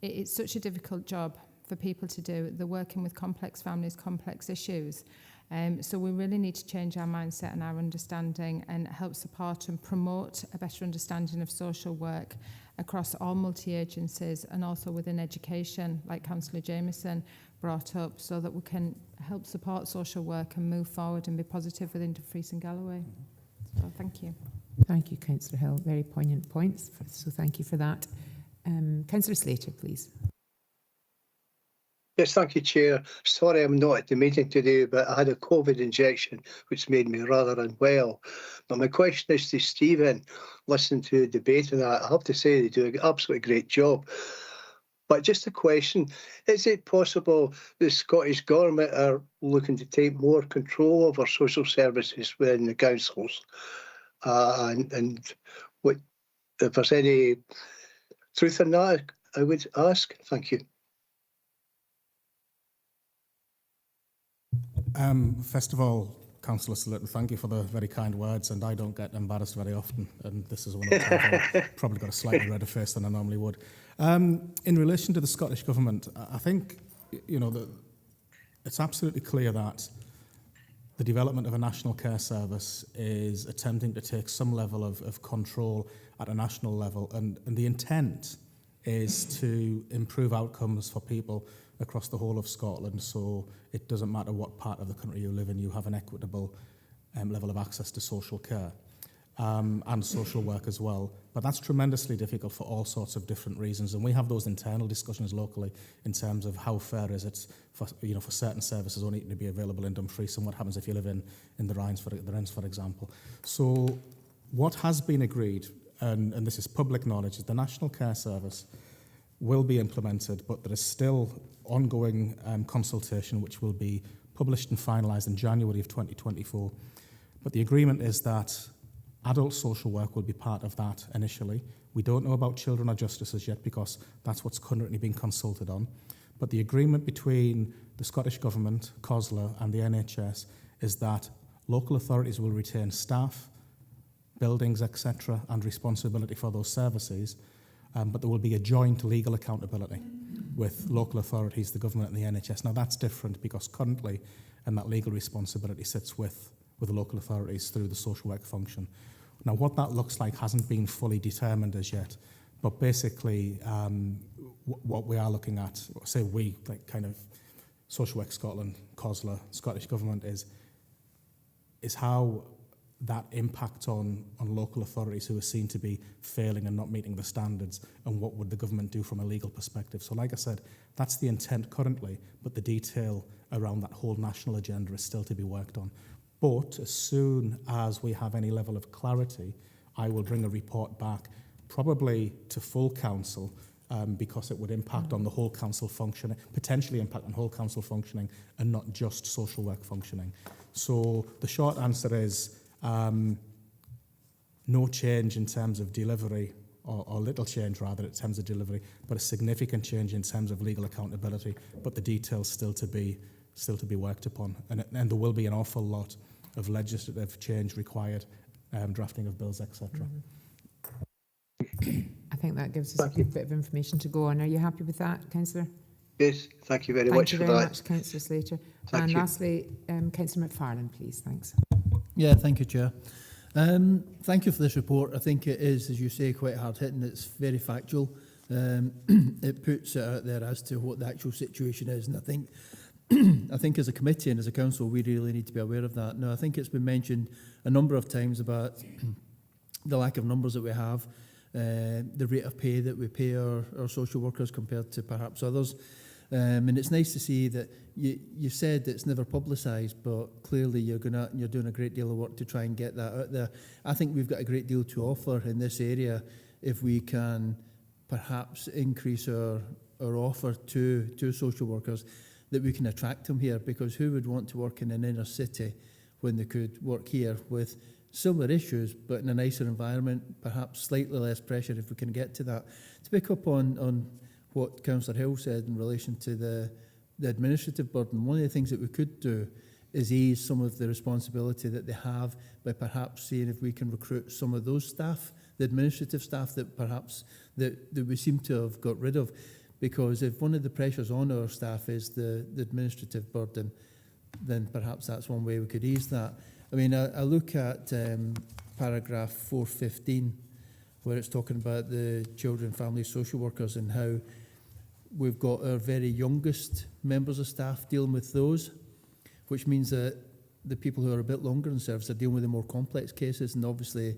it's such a difficult job for people to do. They're working with complex families, complex issues. So we really need to change our mindset and our understanding and help support and promote a better understanding of social work across all multi-agencies and also within education, like Councillor Jameson brought up, so that we can help support social work and move forward and be positive within Dumfries and Galloway. So thank you. Thank you, Councillor Hill. Very poignant points, so thank you for that. Councillor Slater, please. Yes, thank you, Chair. Sorry I'm not at the meeting today, but I had a COVID injection, which made me rather unwell. But my question is to Stephen. Listen to the debate, and I have to say they do an absolutely great job. But just a question, is it possible the Scottish Government are looking to take more control over social services within the councils? And what, if there's any truth in that, I would ask. Thank you. First of all, Councillor Slater, thank you for the very kind words, and I don't get embarrassed very often, and this is one of the times I've probably got a slightly redder face than I normally would. In relation to the Scottish Government, I think, you know, it's absolutely clear that the development of a national care service is attempting to take some level of control at a national level, and the intent is to improve outcomes for people across the whole of Scotland, so it doesn't matter what part of the country you live in, you have an equitable level of access to social care and social work as well. But that's tremendously difficult for all sorts of different reasons, and we have those internal discussions locally in terms of how fair is it for, you know, for certain services only to be available in Dumfries, and what happens if you live in the Rhines, for example. So what has been agreed, and this is public knowledge, is the National Care Service will be implemented, but there is still ongoing consultation which will be published and finalised in January of 2024. But the agreement is that adult social work will be part of that initially. We don't know about children or justices yet because that's what's currently being consulted on. But the agreement between the Scottish Government, COSLA and the NHS is that local authorities will retain staff, buildings, etc., and responsibility for those services, but there will be a joint legal accountability with local authorities, the government and the NHS. Now that's different because currently that legal responsibility sits with the local authorities through the social work function. Now what that looks like hasn't been fully determined as yet, but basically what we are looking at, say we, like kind of Social Work Scotland, COSLA, Scottish Government, is how that impact on local authorities who are seen to be failing and not meeting the standards, and what would the government do from a legal perspective. So like I said, that's the intent currently, but the detail around that whole national agenda is still to be worked on. But as soon as we have any level of clarity, I will bring a report back, probably to full council, because it would impact on the whole council functioning, potentially impact on whole council functioning and not just social work functioning. So the short answer is no change in terms of delivery, or little change rather in terms of delivery, but a significant change in terms of legal accountability, but the details still to be worked upon, and there will be an awful lot of legislative change required, drafting of bills, etc. I think that gives us a good bit of information to go on. Are you happy with that, Councillor? Yes, thank you very much for that. Thank you very much, Councillor Slater. Thank you. Lastly, Councillor McFarlane, please. Thanks. Yeah, thank you, Chair. Thank you for this report. I think it is, as you say, quite hard-hitting. It's very factual. It puts it out there as to what the actual situation is, and I think as a committee and as a council, we really need to be aware of that. Now, I think it's been mentioned a number of times about the lack of numbers that we have, the rate of pay that we pay our social workers compared to perhaps others. And it's nice to see that you said it's never publicised, but clearly you're doing a great deal of work to try and get that out there. I think we've got a great deal to offer in this area if we can perhaps increase our offer to social workers, that we can attract them here, because who would want to work in an inner city when they could work here with similar issues, but in a nicer environment, perhaps slightly less pressure if we can get to that. To pick up on what Councillor Hill said in relation to the administrative burden, one of the things that we could do is ease some of the responsibility that they have by perhaps seeing if we can recruit some of those staff, the administrative staff that perhaps that we seem to have got rid of. Because if one of the pressures on our staff is the administrative burden, then perhaps that's one way we could ease that. I mean, I look at paragraph 415, where it's talking about the children, family, social workers, and how we've got our very youngest members of staff dealing with those, which means that the people who are a bit longer in service are dealing with the more complex cases, and obviously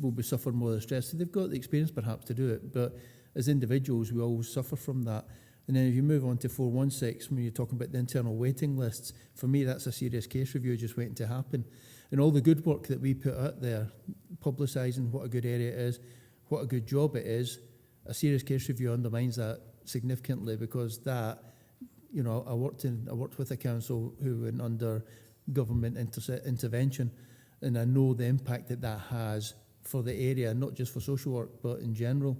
will be suffering more of the stress. So they've got the experience perhaps to do it, but as individuals, we always suffer from that. And then if you move on to 416, when you're talking about the internal waiting lists, for me, that's a serious case review just waiting to happen. And all the good work that we put out there, publicising what a good area it is, what a good job it is, a serious case review undermines that significantly, because that, you know, I worked with a council who went under government intervention, and I know the impact that that has for the area, not just for social work, but in general.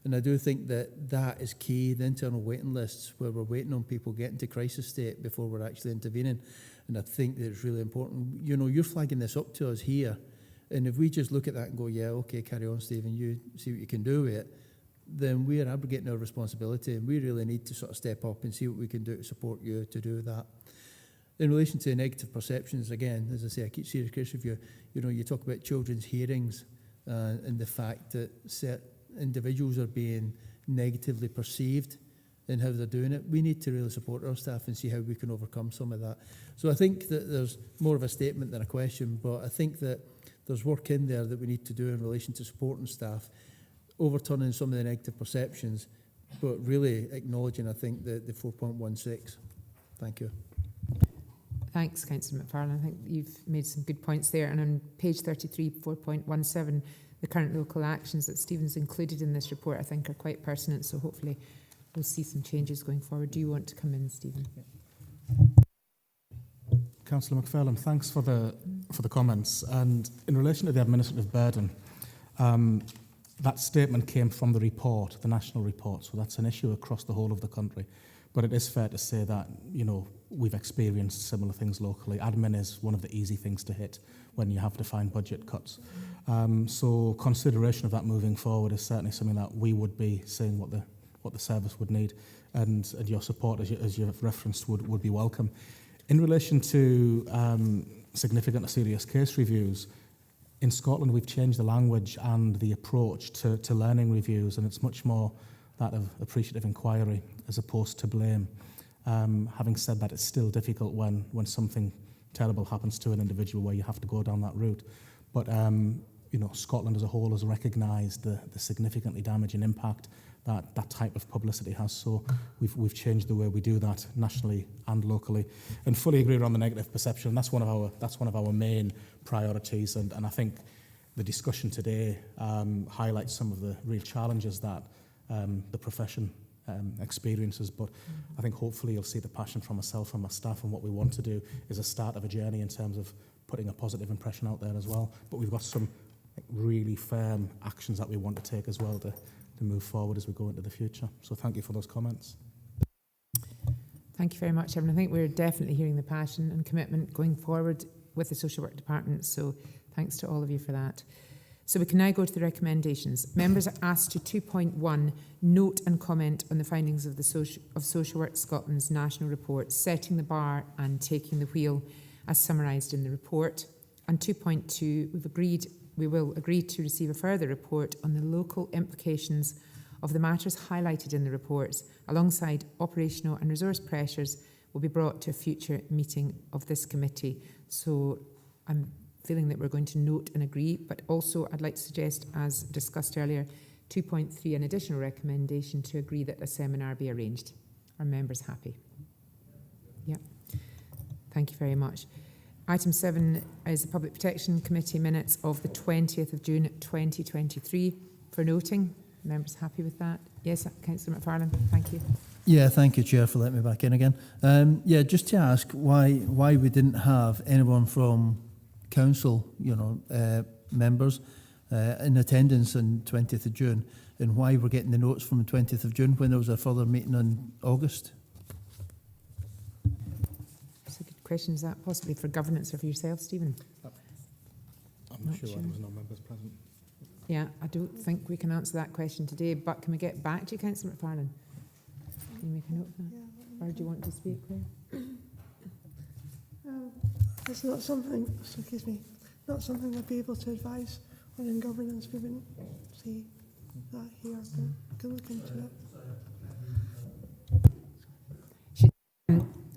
And I do think that that is key, the internal waiting lists, where we're waiting on people getting to crisis state before we're actually intervening. And I think that it's really important. You know, you're flagging this up to us here, and if we just look at that and go, yeah, okay, carry on, Stephen, you see what you can do with it, then we are abrogating our responsibility, and we really need to sort of step up and see what we can do to support you to do that. In relation to negative perceptions, again, as I say, I keep serious case review. You know, you talk about children's hearings and the fact that individuals are being negatively perceived in how they're doing it. We need to really support our staff and see how we can overcome some of that. So I think that there's more of a statement than a question, but I think that there's work in there that we need to do in relation to supporting staff, overturning some of the negative perceptions, but really acknowledging, I think, the 4.16. Thank you. Thanks, Councillor McFarlane. I think you've made some good points there. And on page 33, 4.17, the current local actions that Stephen's included in this report, I think, are quite pertinent. So hopefully we'll see some changes going forward. Do you want to come in, Stephen? Councillor McFarlane, thanks for the comments. And in relation to the administrative burden, that statement came from the report, the national report. So that's an issue across the whole of the country. But it is fair to say that, you know, we've experienced similar things locally. Admin is one of the easy things to hit when you have to find budget cuts. So consideration of that moving forward is certainly something that we would be seeing what the service would need, and your support, as you've referenced, would be welcome. In relation to significant or serious case reviews, in Scotland we've changed the language and the approach to learning reviews, and it's much more that of appreciative inquiry as opposed to blame. Having said that, it's still difficult when something terrible happens to an individual where you have to go down that route. But you know, Scotland as a whole has recognised the significantly damaging impact that type of publicity has. So we've changed the way we do that nationally and locally, and fully agree on the negative perception. That's one of our main priorities, and I think the discussion today highlights some of the real challenges that the profession experiences. But I think hopefully you'll see the passion from myself and my staff, and what we want to do is a start of a journey in terms of putting a positive impression out there as well. But we've got some really firm actions that we want to take as well to move forward as we go into the future. So thank you for those comments. Thank you very much, Evan. I think we're definitely hearing the passion and commitment going forward with the social work department. So thanks to all of you for that. So we can now go to the recommendations. Members are asked to 2.1 note and comment on the findings of Social Work Scotland's national report, setting the bar and taking the wheel, as summarised in the report. And 2.2, we will agree to receive a further report on the local implications of the matters highlighted in the reports, alongside operational and resource pressures, will be brought to a future meeting of this committee. So I'm feeling that we're going to note and agree, but also I'd like to suggest, as discussed earlier, 2.3, an additional recommendation to agree that a seminar be arranged. Are members happy? Yeah. Thank you very much. Item 7 is the Public Protection Committee minutes of the 20th of June 2023 for noting. Members happy with that? Yes, Councillor McFarlane, thank you. Yeah, thank you, Chair, for letting me back in again. Yeah, just to ask why we didn't have anyone from council, members in attendance on 20th of June, and why we're getting the notes from the 20th of June when there was a further meeting in August. That's a good question. Is that possibly for governance or for yourself, Stephen? I'm not sure why there was no members present. Yeah, I don't think we can answer that question today, but can we get back to you, Councillor McFarlane? Can you make a note of that? Or do you want to speak, Claire? It's not something, excuse me, not something I'd be able to advise on in governance. We wouldn't see that here, but we can look into it.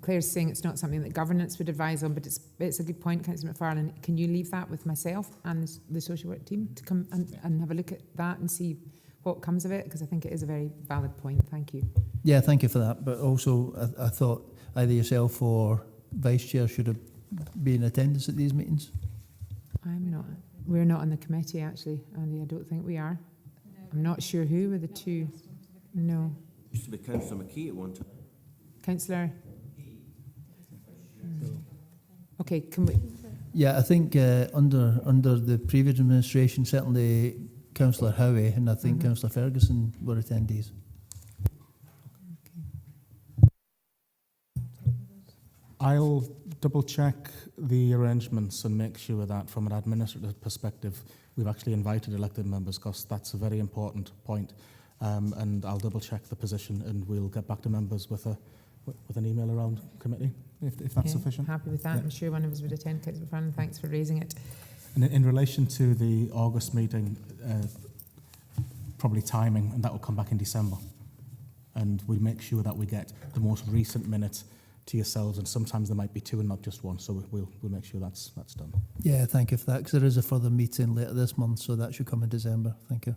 Claire's saying it's not something that governance would advise on, but it's a good point, Councillor McFarlane. Can you leave that with myself and the social work team to come and have a look at that and see what comes of it? Because I think it is a very valid point. Thank you. Yeah, thank you for that. But also, I thought either yourself or Vice Chair should have been in attendance at these meetings. I'm not. We're not on the committee, actually, Andy. I don't think we are. I'm not sure who were the two. No. Used to be Councillor McKee at one time. Councillor. Okay, can we? Yeah, I think under the previous administration, certainly Councillor Howie and I think Councillor Ferguson were attendees. I'll double check the arrangements and make sure that from an administrative perspective we've actually invited elected members, because that's a very important point. And I'll double check the position and we'll get back to members with an email around committee if that's sufficient. Happy with that. Yeah. I'm sure one of us would attend, Councillor McFarlane. Thanks for raising it. And in relation to the August meeting, probably timing, and that will come back in December. And we make sure that we get the most recent minutes to yourselves, and sometimes there might be two and not just one, so we'll make sure that's done. Yeah, thank you for that, because there is a further meeting later this month, so that should come in December. Thank you.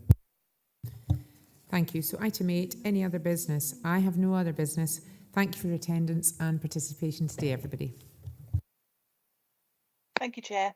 Thank you. So item 8, any other business? I have no other business. Thank you for your attendance and participation today, everybody. Thank you, Chair.